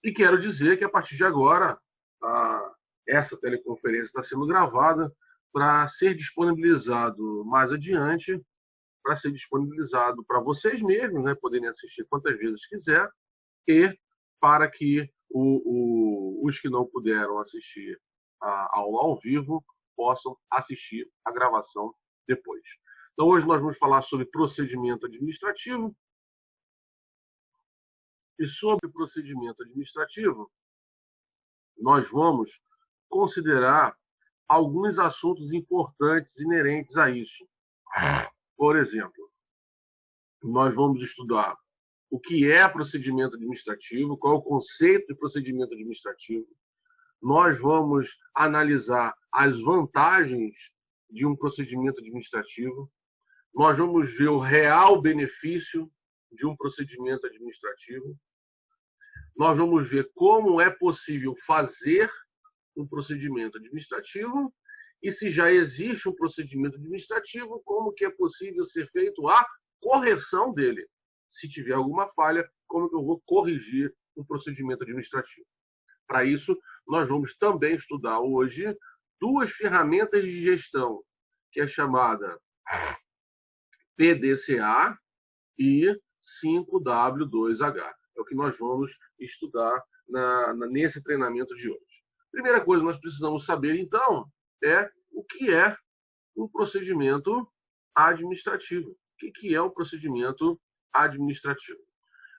E quero dizer que, a partir de agora, essa teleconferência está sendo gravada para ser disponibilizado mais adiante, para ser disponibilizado para vocês mesmos, né, poderem assistir quantas vezes quiser, e para que os que não puderam assistir a aula ao vivo possam assistir a gravação depois. Então, hoje nós vamos falar sobre procedimento administrativo. E sobre procedimento administrativo, nós vamos considerar alguns assuntos importantes inerentes a isso. Por exemplo, nós vamos estudar o que é procedimento administrativo, qual é o conceito de procedimento administrativo. Nós vamos analisar as vantagens de um procedimento administrativo. Nós vamos ver o real benefício de um procedimento administrativo. Nós vamos ver como é possível fazer um procedimento administrativo e, se já existe um procedimento administrativo, como que é possível ser feito a correção dele. Se tiver alguma falha, como que eu vou corrigir um procedimento administrativo. Para isso, nós vamos também estudar hoje duas ferramentas de gestão, que é chamada PDCA e 5W2H. É o que nós vamos estudar nesse treinamento de hoje. Primeira coisa que nós precisamos saber, então, é o que é um procedimento administrativo. O que é um procedimento administrativo?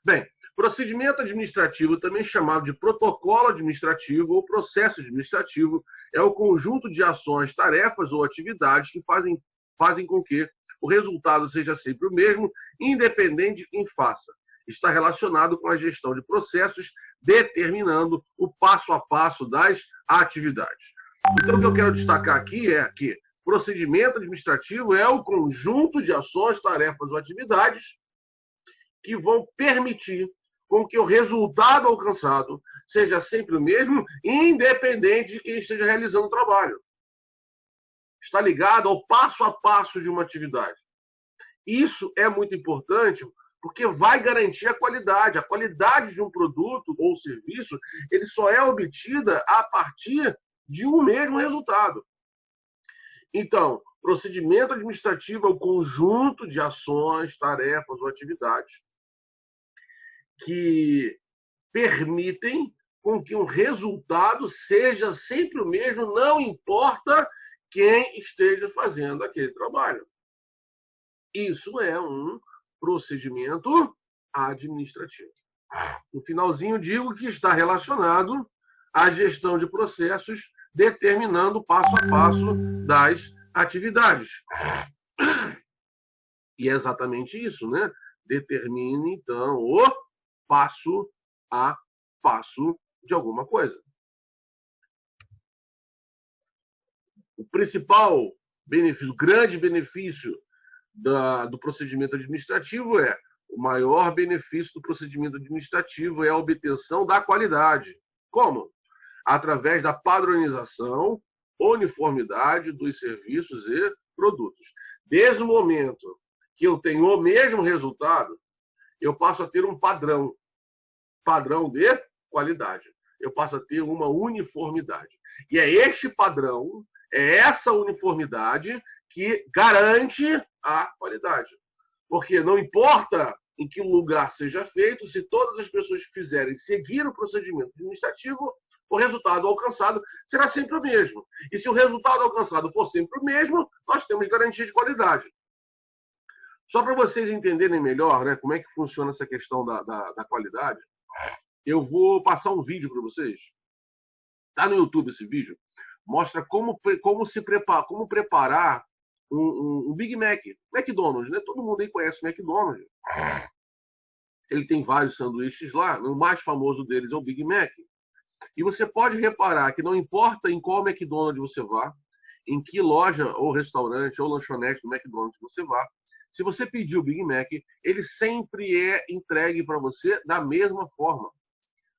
Bem, procedimento administrativo, também chamado de protocolo administrativo ou processo administrativo, é o conjunto de ações, tarefas ou atividades que fazem com que o resultado seja sempre o mesmo, independente de quem faça. Está relacionado com a gestão de processos, determinando o passo a passo das atividades. Então, o que eu quero destacar aqui é que procedimento administrativo é o conjunto de ações, tarefas ou atividades que vão permitir com que o resultado alcançado seja sempre o mesmo, independente de quem esteja realizando o trabalho. Está ligado ao passo a passo de uma atividade. Isso é muito importante porque vai garantir a qualidade. A qualidade de um produto ou serviço, ele só é obtida a partir de um mesmo resultado. Então, procedimento administrativo é o conjunto de ações, tarefas ou atividades que permitem com que um resultado seja sempre o mesmo, não importa quem esteja fazendo aquele trabalho. Isso é um procedimento administrativo. No finalzinho, digo que está relacionado à gestão de processos, determinando o passo a passo das atividades. E é exatamente isso, né? Determine, então, o passo a passo de alguma coisa. O principal benefício, o grande benefício do procedimento administrativo é o maior benefício do procedimento administrativo é a obtenção da qualidade. Como? Através da padronização, uniformidade dos serviços e produtos. Desde o momento que eu tenho o mesmo resultado, eu passo a ter um padrão de qualidade. Eu passo a ter uma uniformidade. E é este padrão, é essa uniformidade que garante a qualidade. Porque não importa em que lugar seja feito, se todas as pessoas que fizerem seguir o procedimento administrativo, o resultado alcançado será sempre o mesmo. E se o resultado alcançado for sempre o mesmo, nós temos garantia de qualidade. Só para vocês entenderem melhor, né, como é que funciona essa questão da qualidade, eu vou passar um vídeo para vocês. Está no YouTube esse vídeo. Mostra como preparar um Big Mac. McDonald's, né? Todo mundo aí conhece o McDonald's. Ele tem vários sanduíches lá. O mais famoso deles é o Big Mac. E você pode reparar que não importa em qual McDonald's você vá, em que loja ou restaurante ou lanchonete do McDonald's você vá, se você pedir o Big Mac, ele sempre é entregue para você da mesma forma.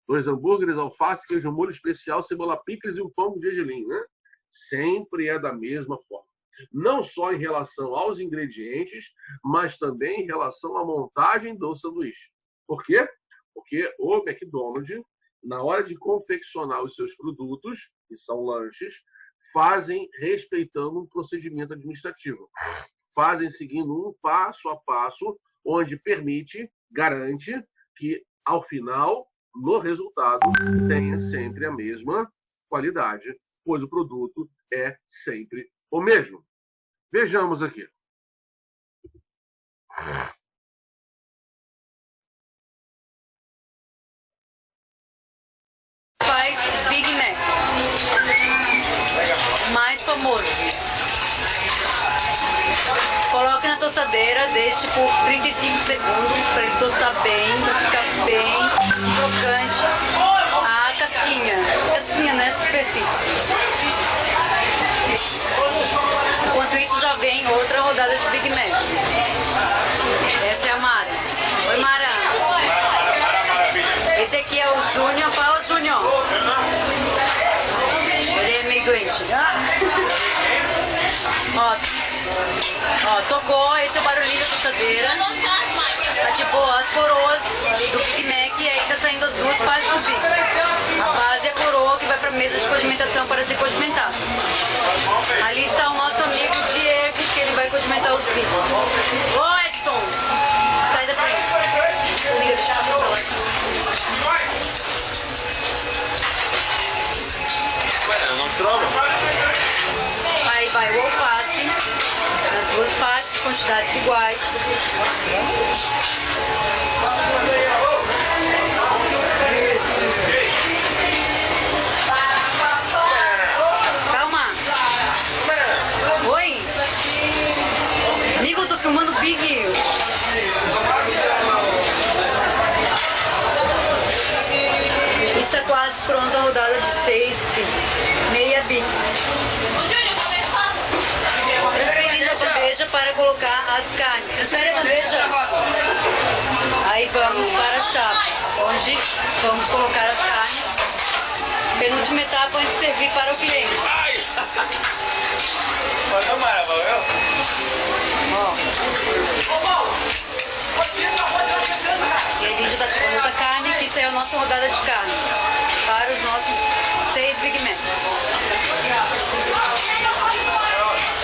2 hambúrgueres, alface, queijo molho especial, cebola picles e um pão de gergelim, né? Sempre é da mesma forma. Não só em relação aos ingredientes, mas também em relação à montagem do sanduíche. Por quê? Porque o McDonald's na hora de confeccionar os seus produtos, que são lanches, fazem respeitando um procedimento administrativo. Fazem seguindo um passo a passo, onde permite, garante que, ao final, no resultado, tenha sempre a mesma qualidade, pois o produto é sempre o mesmo. Vejamos aqui. Faz Big Mac, mais famoso. Coloque na tostadeira, deixe por 35 segundos para ele tostar bem, para ficar bem crocante a casquinha nessa superfície. Enquanto isso já vem outra rodada de Big Mac. Essa é a Mara. Oi, Mara. Esse aqui é o Júnior. Fala, Júnior. Ele é meio doente. Ó, tocou. Esse é o barulhinho da tostadeira. Ativou as coroas do Big Mac e aí tá saindo as duas partes do Big. A base e a coroa que vai pra mesa de condimentação para ser condimentado. Ali está o nosso amigo Diego, que ele vai condimentar os Big. Ô, Edson! Sai da frente. Amiga, deixa eu passar pra lá. Não trova? Aí vai o alface, nas duas partes, quantidades iguais. Calma. Oi. Amigo, eu tô filmando o Big. Está quase pronta a rodada de 6 Big. Meia Big. Transferindo a bandeja para colocar as carnes. Transfere a bandeja. Aí vamos para a chapa, onde vamos colocar as carnes. Penúltima etapa antes de servir para o cliente. Ai! Pode tomar, valeu? E a gente está tirando outra carne, que isso é a nossa rodada de carne. Para os nossos 6 Big Mac.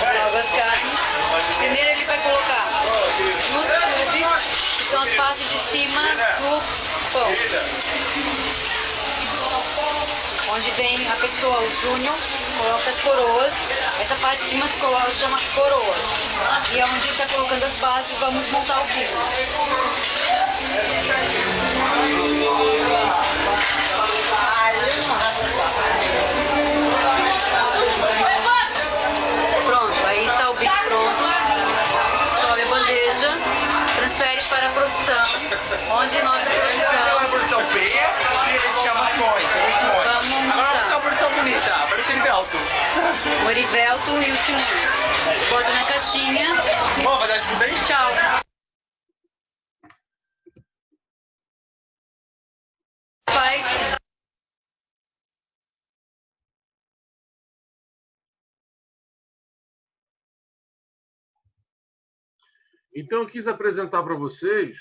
Joga as carnes. Primeiro ele vai colocar nos cubes, que são as partes de cima do pão. Onde vem a pessoa, o Júnior, coloca as coroas. Essa parte de cima se chama coroa. E é onde ele está colocando as bases, vamos montar o bico. Pronto, aí está o bico pronto. Sobe a bandeja, transfere para a produção, onde nossa produção... A produção feia e eles chamam as cores. Vamos Agora montar. a produção bonita, parece o Erivelto. O Erivelto e o Simone. Bota na caixinha. Bom, vai dar escuta aí? Tchau. Faz. Então, eu quis apresentar para vocês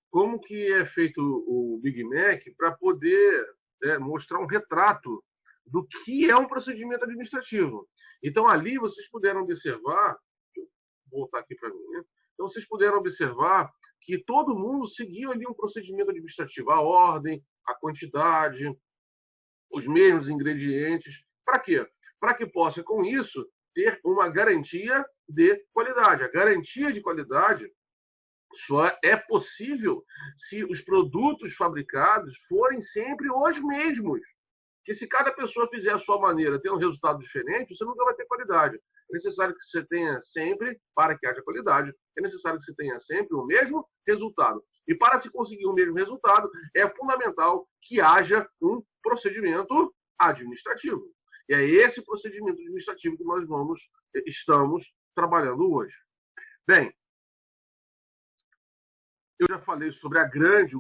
como que é feito o Big Mac para poder mostrar um retrato do que é um procedimento administrativo. Então, ali vocês puderam observar, vou voltar aqui para mim, né? Então, vocês puderam observar que todo mundo seguiu ali um procedimento administrativo, a ordem, a quantidade, os mesmos ingredientes. Para quê? Para que possa, com isso, ter uma garantia de qualidade. A garantia de qualidade só é possível se os produtos fabricados forem sempre os mesmos. Porque se cada pessoa fizer a sua maneira, ter um resultado diferente, você nunca vai ter qualidade. É necessário que você tenha sempre, para que haja qualidade, é necessário que você tenha sempre o mesmo resultado. E para se conseguir o mesmo resultado, é fundamental que haja um procedimento administrativo. E é esse procedimento administrativo que nós estamos trabalhando hoje. Bem, eu já falei sobre o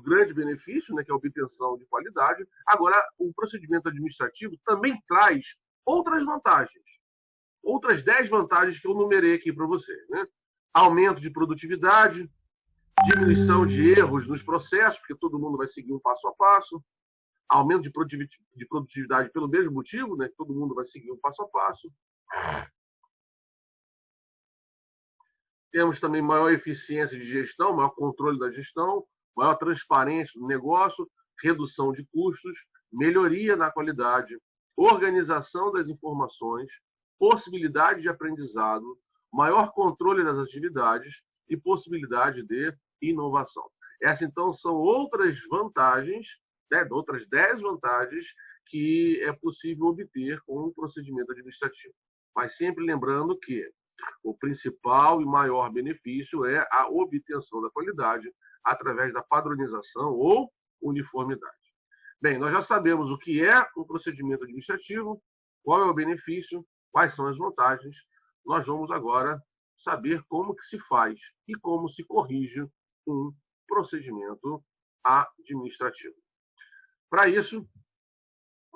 grande benefício, né, que é a obtenção de qualidade. Agora, o procedimento administrativo também traz outras vantagens. Outras 10 vantagens que eu numerei aqui para vocês, né? Aumento de produtividade, diminuição de erros nos processos, porque todo mundo vai seguir um passo a passo, aumento de produtividade pelo mesmo motivo, né? Todo mundo vai seguir um passo a passo. Temos também maior eficiência de gestão, maior controle da gestão, maior transparência do negócio, redução de custos, melhoria na qualidade, organização das informações, possibilidade de aprendizado, maior controle das atividades e possibilidade de inovação. Essas, então, são outras vantagens, né, outras 10 vantagens que é possível obter com um procedimento administrativo. Mas sempre lembrando que o principal e maior benefício é a obtenção da qualidade através da padronização ou uniformidade. Bem, nós já sabemos o que é um procedimento administrativo, qual é o benefício, quais são as vantagens. Nós vamos agora saber como que se faz e como se corrige um procedimento administrativo. Para isso,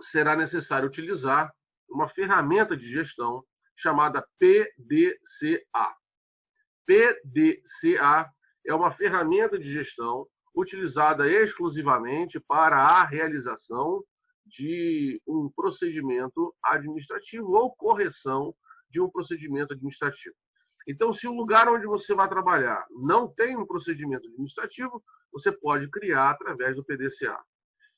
será necessário utilizar uma ferramenta de gestão chamada PDCA. PDCA é uma ferramenta de gestão utilizada exclusivamente para a realização de um procedimento administrativo ou correção de um procedimento administrativo. Então, se o lugar onde você vai trabalhar não tem um procedimento administrativo, você pode criar através do PDCA.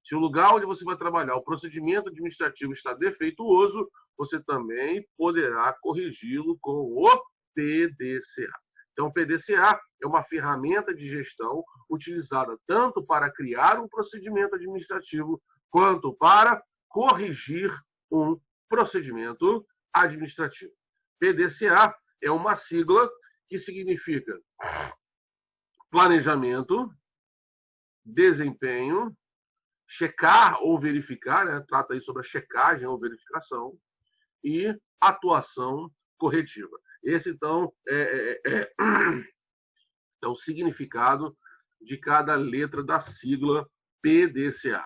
Se o lugar onde você vai trabalhar, o procedimento administrativo está defeituoso, você também poderá corrigi-lo com o PDCA. Então, o PDCA é uma ferramenta de gestão utilizada tanto para criar um procedimento administrativo, quanto para corrigir um procedimento administrativo. PDCA é uma sigla que significa planejamento, desempenho, checar ou verificar, né? Trata aí sobre a checagem ou verificação, e atuação corretiva. Esse, então, é o significado de cada letra da sigla PDCA.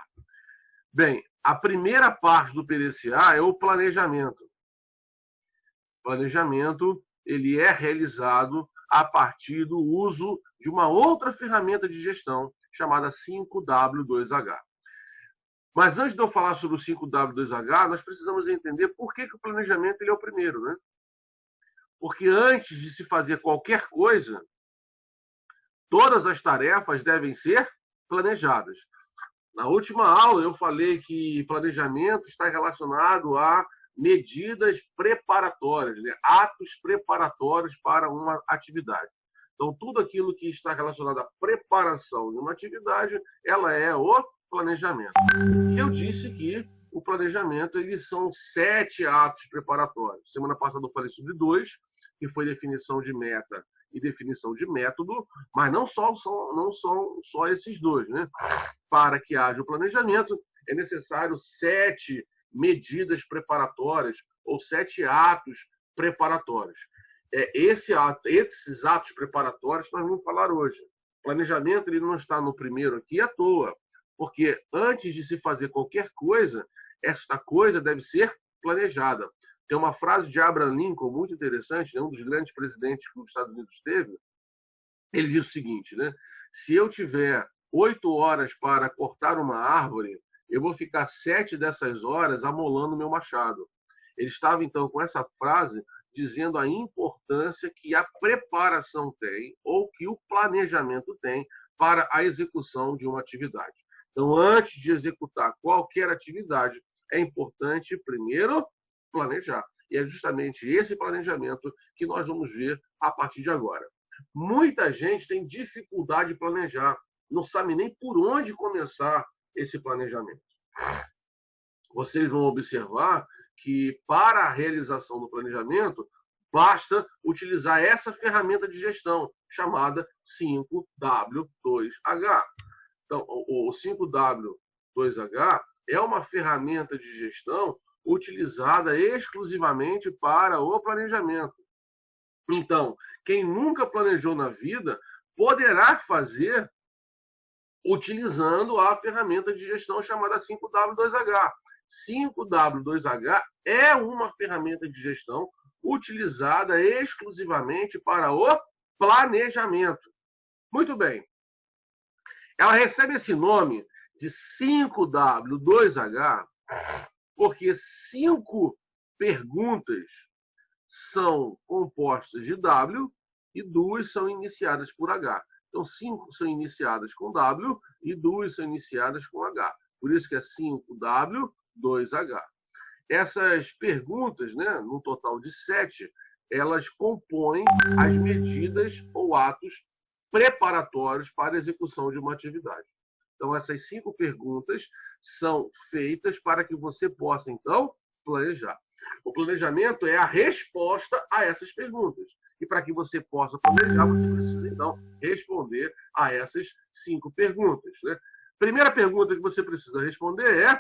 Bem, a primeira parte do PDCA é o planejamento. O planejamento ele é realizado a partir do uso de uma outra ferramenta de gestão chamada 5W2H. Mas antes de eu falar sobre o 5W2H, nós precisamos entender por que o planejamento ele é o primeiro, né? Porque antes de se fazer qualquer coisa, todas as tarefas devem ser planejadas. Na última aula eu falei que planejamento está relacionado a medidas preparatórias, né? Atos preparatórios para uma atividade. Então, tudo aquilo que está relacionado à preparação de uma atividade, ela é o planejamento. E eu disse que o planejamento eles são 7 atos preparatórios. Semana passada eu falei sobre 2, que foi definição de meta e definição de método, mas não são só esses 2, né? Para que haja o planejamento, é necessário 7 medidas preparatórias ou 7 atos preparatórios. Esses atos preparatórios nós vamos falar hoje. O planejamento ele não está no primeiro aqui à toa, porque antes de se fazer qualquer coisa, esta coisa deve ser planejada. Tem uma frase de Abraham Lincoln muito interessante, né? Um dos grandes presidentes que os Estados Unidos teve. Ele diz o seguinte, né? Se eu tiver 8 horas para cortar uma árvore, eu vou ficar 7 dessas horas amolando o meu machado. Ele estava, então, com essa frase dizendo a importância que a preparação tem, ou que o planejamento tem, para a execução de uma atividade. Então, antes de executar qualquer atividade, é importante, primeiro, planejar. E é justamente esse planejamento que nós vamos ver a partir de agora. Muita gente tem dificuldade de planejar, não sabe nem por onde começar esse planejamento. Vocês vão observar que, para a realização do planejamento, basta utilizar essa ferramenta de gestão, chamada 5W2H. Então, o 5W2H é uma ferramenta de gestão utilizada exclusivamente para o planejamento. Então, quem nunca planejou na vida poderá fazer utilizando a ferramenta de gestão chamada 5W2H. 5W2H é uma ferramenta de gestão utilizada exclusivamente para o planejamento. Muito bem. Ela recebe esse nome de 5W, 2H, porque 5 perguntas são compostas de W e 2 são iniciadas por H. Então, 5 são iniciadas com W e 2 são iniciadas com H. Por isso que é 5W, 2H. Essas perguntas, né, no total de 7, elas compõem as medidas ou atos preparatórios para a execução de uma atividade. Então, essas 5 perguntas são feitas para que você possa, então, planejar. O planejamento é a resposta a essas perguntas. E para que você possa planejar, você precisa, então, responder a essas 5 perguntas, né? Primeira pergunta que você precisa responder é: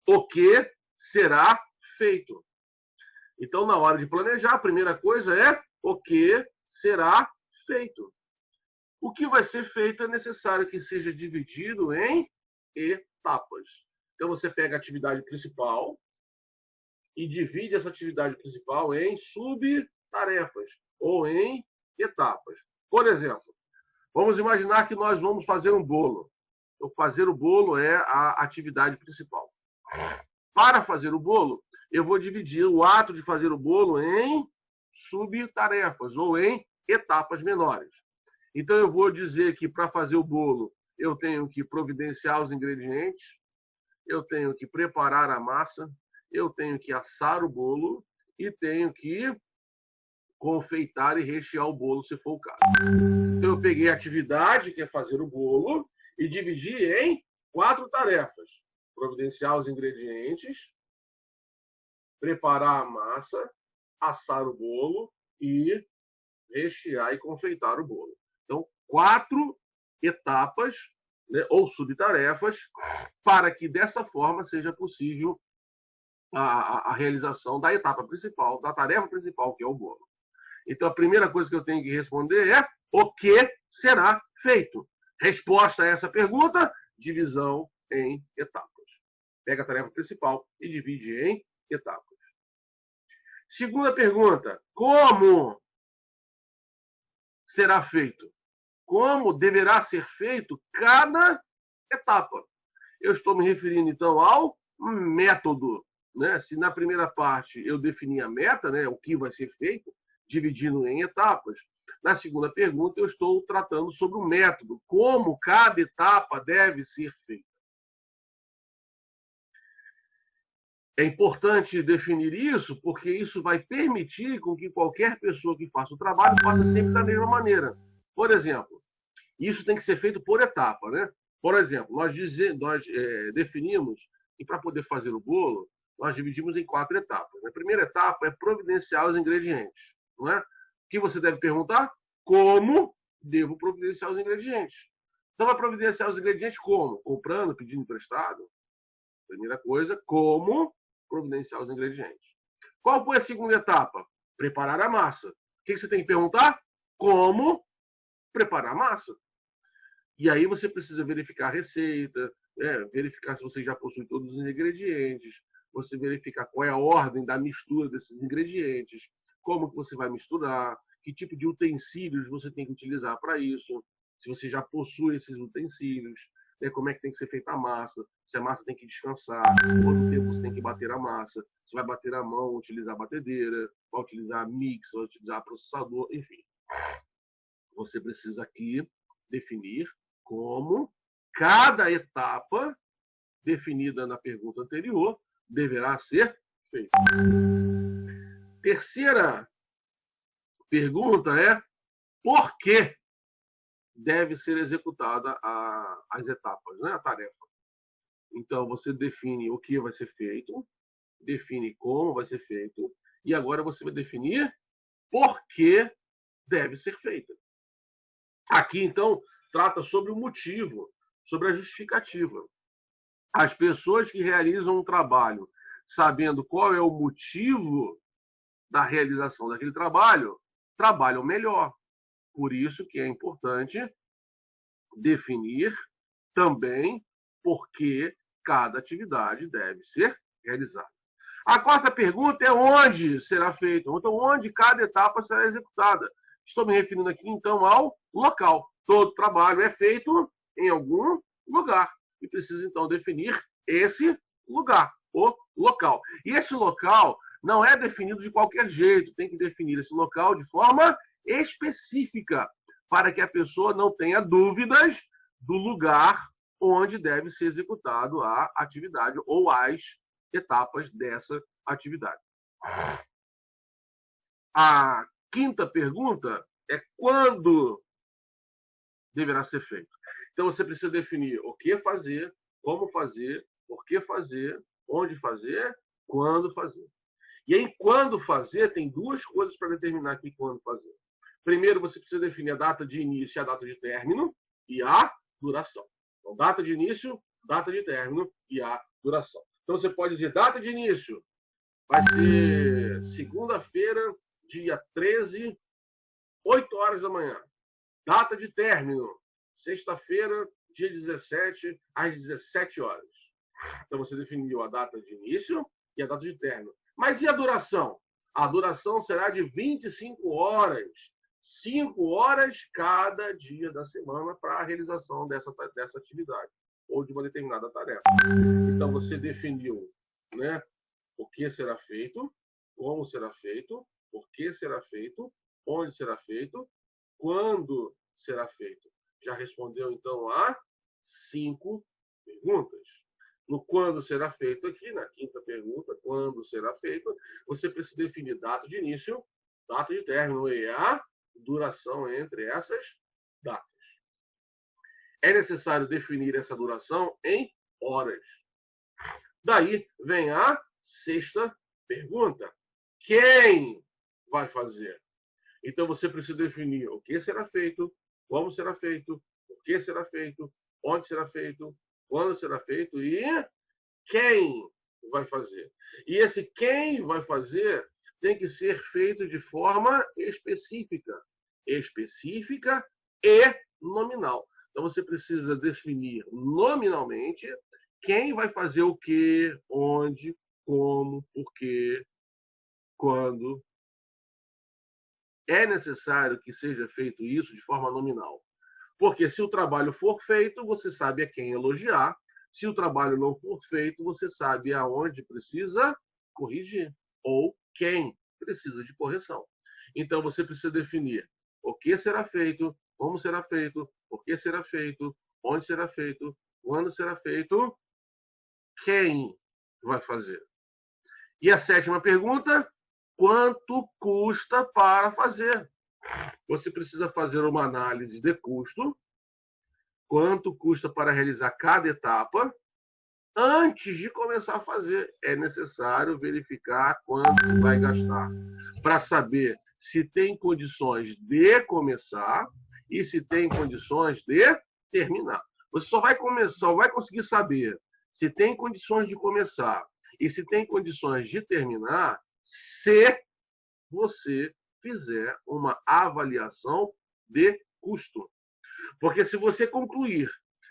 o que será feito? Então, na hora de planejar, a primeira coisa é: o que será feito? O que vai ser feito é necessário que seja dividido em etapas. Então, você pega a atividade principal e divide essa atividade principal em subtarefas ou em etapas. Por exemplo, vamos imaginar que nós vamos fazer um bolo. Então, fazer o bolo é a atividade principal. Para fazer o bolo, eu vou dividir o ato de fazer o bolo em subtarefas ou em etapas menores. Então, eu vou dizer que para fazer o bolo, eu tenho que providenciar os ingredientes, eu tenho que preparar a massa, eu tenho que assar o bolo e tenho que confeitar e rechear o bolo, se for o caso. Então, eu peguei a atividade, que é fazer o bolo, e dividi em 4 tarefas. Providenciar os ingredientes, preparar a massa, assar o bolo e rechear e confeitar o bolo. Então, 4 etapas, né, ou subtarefas, para que dessa forma seja possível a realização da etapa principal, da tarefa principal, que é o bolo. Então, a primeira coisa que eu tenho que responder é: o que será feito? Resposta a essa pergunta: divisão em etapas. Pega a tarefa principal e divide em etapas. Segunda pergunta: como será feito? Como deverá ser feito cada etapa? Eu estou me referindo, então, ao método, né? Se na primeira parte eu defini a meta, né, o que vai ser feito, dividindo em etapas, na segunda pergunta eu estou tratando sobre o método, como cada etapa deve ser feita. É importante definir isso, porque isso vai permitir com que qualquer pessoa que faça o trabalho faça sempre da mesma maneira. Por exemplo, isso tem que ser feito por etapa, né? Por exemplo, nós definimos que para poder fazer o bolo, nós dividimos em 4 etapas. A primeira etapa é providenciar os ingredientes, não é? O que você deve perguntar? Como devo providenciar os ingredientes? Então, vai providenciar os ingredientes como? Comprando, pedindo emprestado? Primeira coisa, como providenciar os ingredientes. Qual foi a segunda etapa? Preparar a massa. O que você tem que perguntar? Como preparar a massa? E aí você precisa verificar a receita, verificar se você já possui todos os ingredientes, você verificar qual é a ordem da mistura desses ingredientes, como que você vai misturar, que tipo de utensílios você tem que utilizar para isso, se você já possui esses utensílios, como é que tem que ser feita a massa, se a massa tem que descansar, quanto tempo você tem que bater a massa, se vai bater a mão, utilizar a batedeira, vai utilizar mix, vai utilizar processador, enfim. Você precisa aqui definir como cada etapa definida na pergunta anterior deverá ser feita. Terceira pergunta é: por que deve ser executada as etapas, né? A tarefa. Então, você define o que vai ser feito, define como vai ser feito, e agora você vai definir por que deve ser feita. Aqui, então, trata sobre o motivo, sobre a justificativa. As pessoas que realizam um trabalho sabendo qual é o motivo da realização daquele trabalho, trabalham melhor. Por isso que é importante definir também por que cada atividade deve ser realizada. A quarta pergunta é: onde será feito? Então, onde cada etapa será executada? Estou me referindo aqui, então, ao local. Todo trabalho é feito em algum lugar. e precisa, então, definir esse lugar, o local. E esse local não é definido de qualquer jeito, tem que definir esse local de forma específica, para que a pessoa não tenha dúvidas do lugar onde deve ser executado a atividade ou as etapas dessa atividade. A quinta pergunta é quando deverá ser feito. Então, você precisa definir o que fazer, como fazer, por que fazer, onde fazer, quando fazer. E em quando fazer, tem duas coisas para determinar aqui quando fazer. Primeiro, você precisa definir a data de início e a data de término e a duração. Então, data de início, data de término e a duração. Então, você pode dizer, data de início vai ser segunda-feira, dia 13, 8 horas da manhã. Data de término, sexta-feira, dia 17, às 17 horas. Então, você definiu a data de início e a data de término. Mas e a duração? A duração será de 25 horas. 5 horas cada dia da semana para a realização dessa atividade ou de uma determinada tarefa. Então, você definiu, né, o que será feito, como será feito, por que será feito, onde será feito, quando será feito. Já respondeu, então, a 5 perguntas. No quando será feito aqui, na quinta pergunta, quando será feito, você precisa definir data de início, data de término e a duração entre essas datas. É necessário definir essa duração em horas. Daí vem a sexta pergunta. Quem vai fazer? Então, você precisa definir o que será feito, como será feito, por que será feito, onde será feito, quando será feito e quem vai fazer. E esse quem vai fazer tem que ser feito de forma específica. Específica e nominal. Então, você precisa definir nominalmente quem vai fazer o que, onde, como, por quê, quando. É necessário que seja feito isso de forma nominal. Porque se o trabalho for feito, você sabe a quem elogiar. Se o trabalho não for feito, você sabe aonde precisa corrigir ou quem precisa de correção. Então, você precisa definir o que será feito, como será feito, por que será feito, onde será feito, quando será feito, quem vai fazer. E a sétima pergunta, quanto custa para fazer? Você precisa fazer uma análise de custo, quanto custa para realizar cada etapa. Antes de começar a fazer, é necessário verificar quanto vai gastar, para saber se tem condições de começar e se tem condições de terminar. Você só vai conseguir saber se tem condições de começar e se tem condições de terminar se você fizer uma avaliação de custo. Porque se você concluir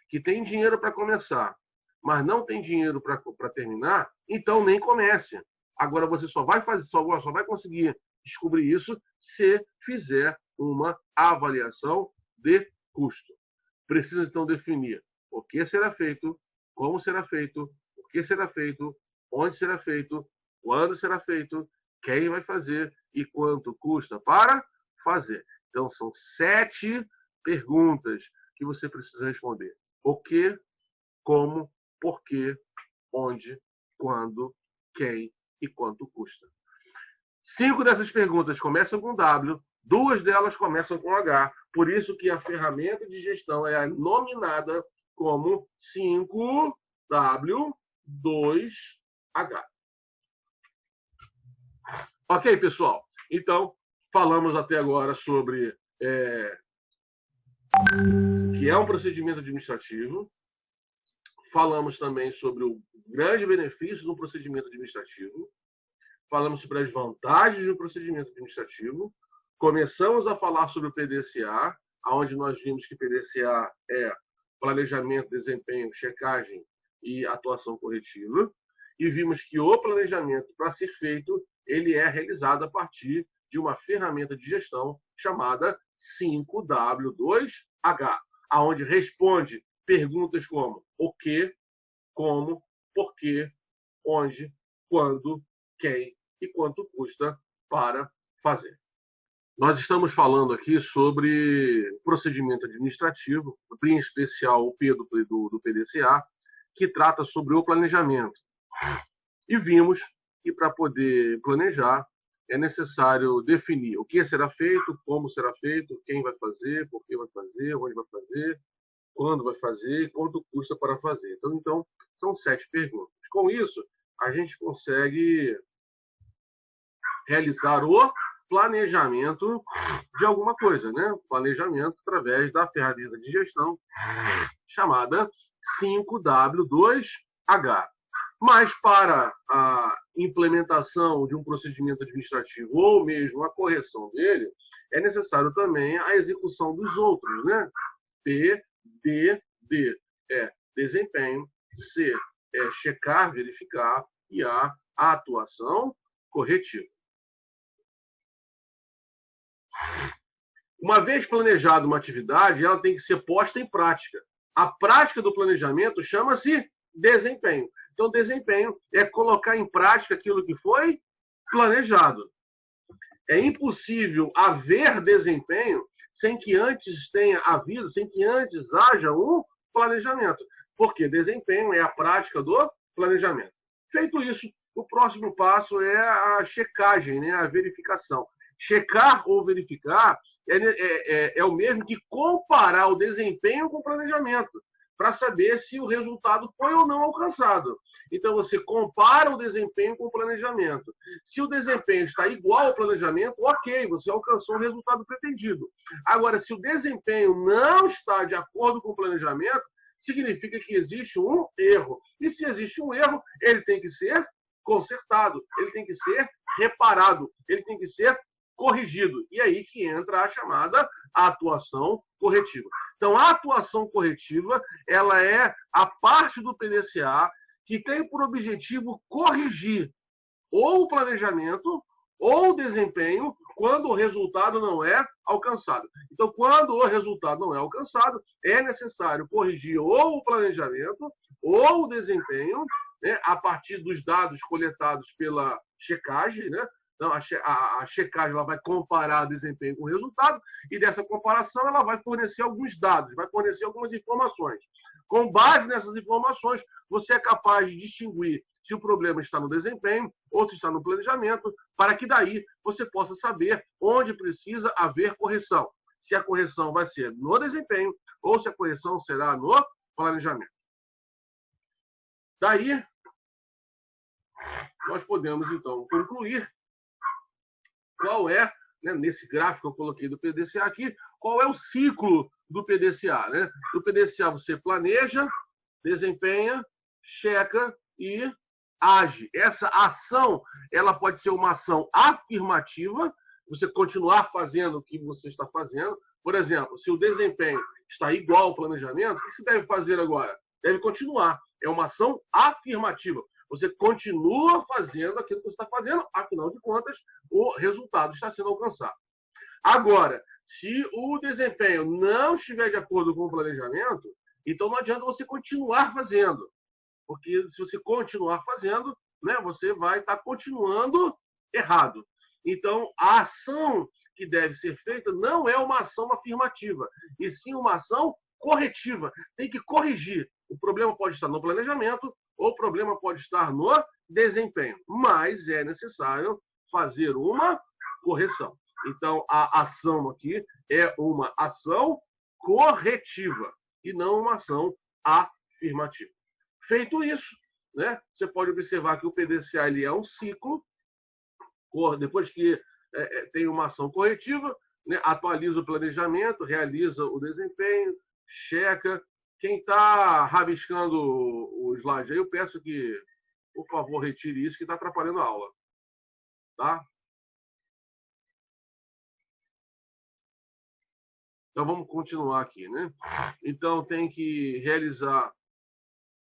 que tem dinheiro para começar, mas não tem dinheiro para terminar, então nem comece. Agora você só vai conseguir descobrir isso se fizer uma avaliação de custo. Precisa então definir o que será feito, como será feito, por que será feito, onde será feito, quando será feito, quem vai fazer e quanto custa para fazer. Então são 7 perguntas que você precisa responder. O que, como, por quê, onde, quando, quem e quanto custa. 5 dessas perguntas começam com W, 2 delas começam com H. Por isso que a ferramenta de gestão é nominada como 5W2H. Ok, pessoal? Então, falamos até agora sobre que é um procedimento administrativo. Falamos também sobre o grande benefício do procedimento administrativo. Falamos sobre as vantagens do procedimento administrativo. Começamos a falar sobre o PDCA, onde nós vimos que PDCA é planejamento, desempenho, checagem e atuação corretiva. E vimos que o planejamento, para ser feito, ele é realizado a partir de uma ferramenta de gestão chamada 5W2H, onde responde perguntas como o que, como, porquê, onde, quando, quem e quanto custa para fazer. Nós estamos falando aqui sobre procedimento administrativo, em especial o P do PDCA, que trata sobre o planejamento. E vimos que para poder planejar é necessário definir o que será feito, como será feito, quem vai fazer, por que vai fazer, onde vai fazer, quando vai fazer e quanto custa para fazer. Então, são 7 perguntas. Com isso, a gente consegue realizar o planejamento de alguma coisa, né? Planejamento através da ferramenta de gestão chamada 5W2H. Mas para a implementação de um procedimento administrativo ou mesmo a correção dele, é necessário também a execução dos outros, né? P, D, D é desempenho, C é checar, verificar e A atuação corretiva. Uma vez planejada uma atividade, ela tem que ser posta em prática. A prática do planejamento chama-se desempenho. Então, desempenho é colocar em prática aquilo que foi planejado. É impossível haver desempenho sem que antes tenha havido, sem que antes haja um planejamento. Porque desempenho é a prática do planejamento. Feito isso, o próximo passo é a checagem, né? A verificação. Checar ou verificar é o mesmo que comparar o desempenho com o planejamento, para saber se o resultado foi ou não alcançado. Então, você compara o desempenho com o planejamento. Se o desempenho está igual ao planejamento, ok, você alcançou o resultado pretendido. Agora, se o desempenho não está de acordo com o planejamento, significa que existe um erro. E se existe um erro, ele tem que ser consertado, ele tem que ser reparado, ele tem que ser corrigido. E aí que entra a chamada atuação corretiva. Então, a atuação corretiva, ela é a parte do PDCA que tem por objetivo corrigir ou o planejamento ou o desempenho quando o resultado não é alcançado. Então, quando o resultado não é alcançado, é necessário corrigir ou o planejamento ou o desempenho, né, a partir dos dados coletados pela checagem, né? Então, a checagem ela vai comparar desempenho com o resultado e dessa comparação ela vai fornecer alguns dados, vai fornecer algumas informações. Com base nessas informações, você é capaz de distinguir se o problema está no desempenho ou se está no planejamento, para que daí você possa saber onde precisa haver correção. Se a correção vai ser no desempenho ou se a correção será no planejamento. Daí, nós podemos, então, concluir qual é, né, nesse gráfico que eu coloquei do PDCA aqui, qual é o ciclo do PDCA. Né? No PDCA você planeja, desempenha, checa e age. Essa ação ela pode ser uma ação afirmativa, você continuar fazendo o que você está fazendo. Por exemplo, se o desempenho está igual ao planejamento, o que você deve fazer agora? Deve continuar. É uma ação afirmativa. Você continua fazendo aquilo que você está fazendo, afinal de contas, o resultado está sendo alcançado. Agora, se o desempenho não estiver de acordo com o planejamento, então não adianta você continuar fazendo. Porque se você continuar fazendo, né, você vai estar continuando errado. Então, a ação que deve ser feita não é uma ação afirmativa, e sim uma ação corretiva. Tem que corrigir. O problema pode estar no planejamento, ou o problema pode estar no desempenho, mas é necessário fazer uma correção. Então, a ação aqui é uma ação corretiva e não uma ação afirmativa. Feito isso, né, você pode observar que o PDCA ele é um ciclo. Depois que tem uma ação corretiva, né, atualiza o planejamento, realiza o desempenho, checa. Quem está rabiscando o slide aí, eu peço que, por favor, retire isso, que está atrapalhando a aula. Tá? Então, vamos continuar aqui, né? Então, tem que realizar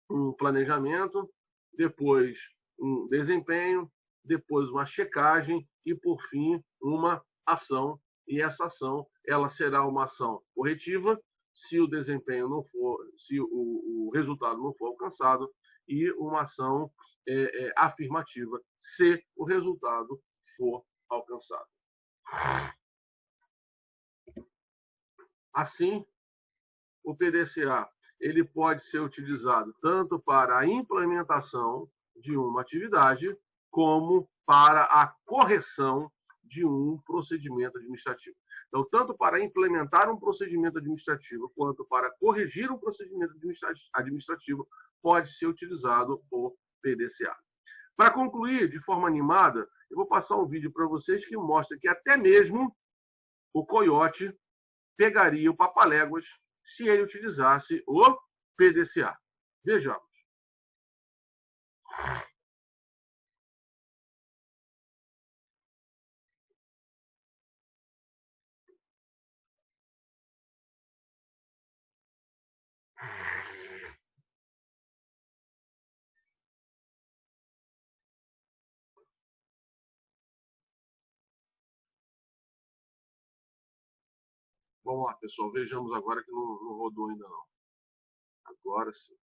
um planejamento, depois um desempenho, depois uma checagem e, por fim, uma ação. E essa ação ela será uma ação corretiva se o desempenho não for, se o resultado não for alcançado, e uma ação afirmativa se o resultado for alcançado. Assim, o PDCA ele pode ser utilizado tanto para a implementação de uma atividade como para a correção de um procedimento administrativo. Então, tanto para implementar um procedimento administrativo quanto para corrigir um procedimento administrativo pode ser utilizado o PDCA. Para concluir de forma animada, eu vou passar um vídeo para vocês que mostra que até mesmo o coiote pegaria o papaléguas se ele utilizasse o PDCA. Vejamos. Vamos lá, pessoal. Vejamos agora que não rodou ainda não. Agora sim.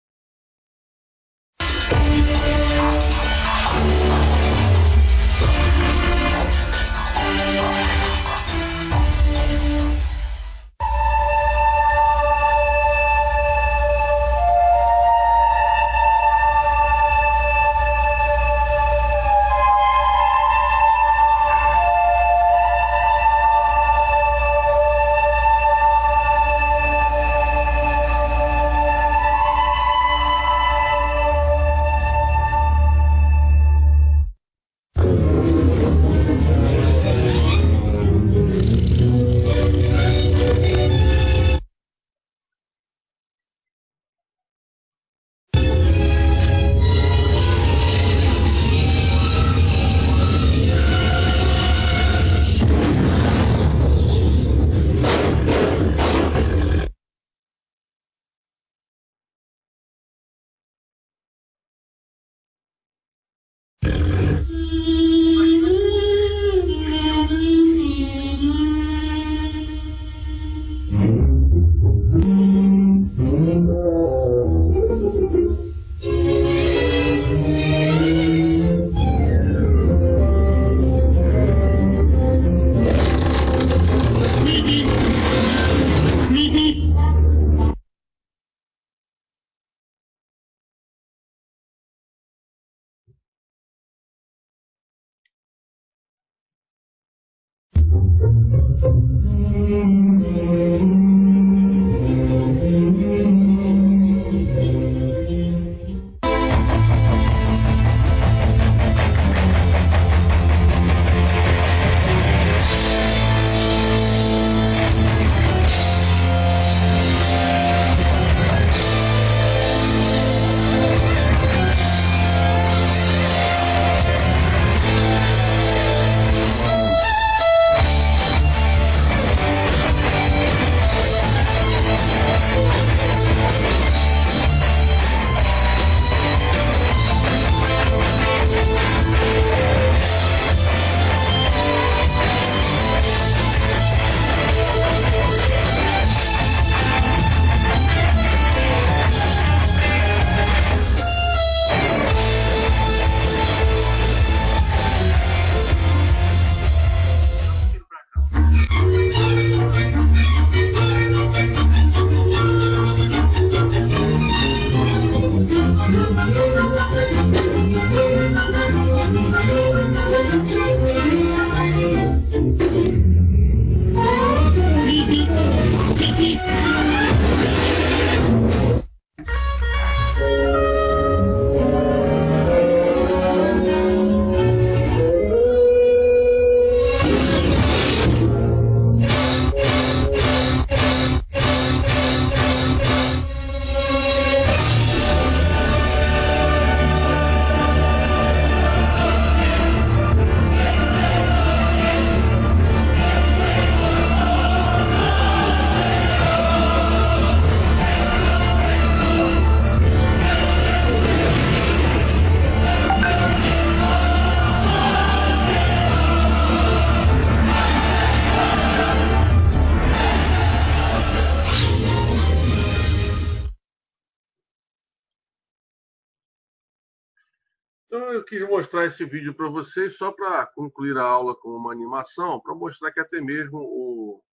Então eu quis mostrar esse vídeo para vocês só para concluir a aula com uma animação, para mostrar que até mesmo o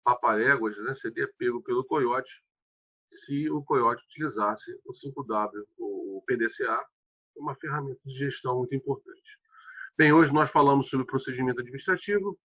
paparéguas, né, seria pego pelo coiote se o coiote utilizasse o 5W, o PDCA, uma ferramenta de gestão muito importante. Bem, hoje nós falamos sobre procedimento administrativo.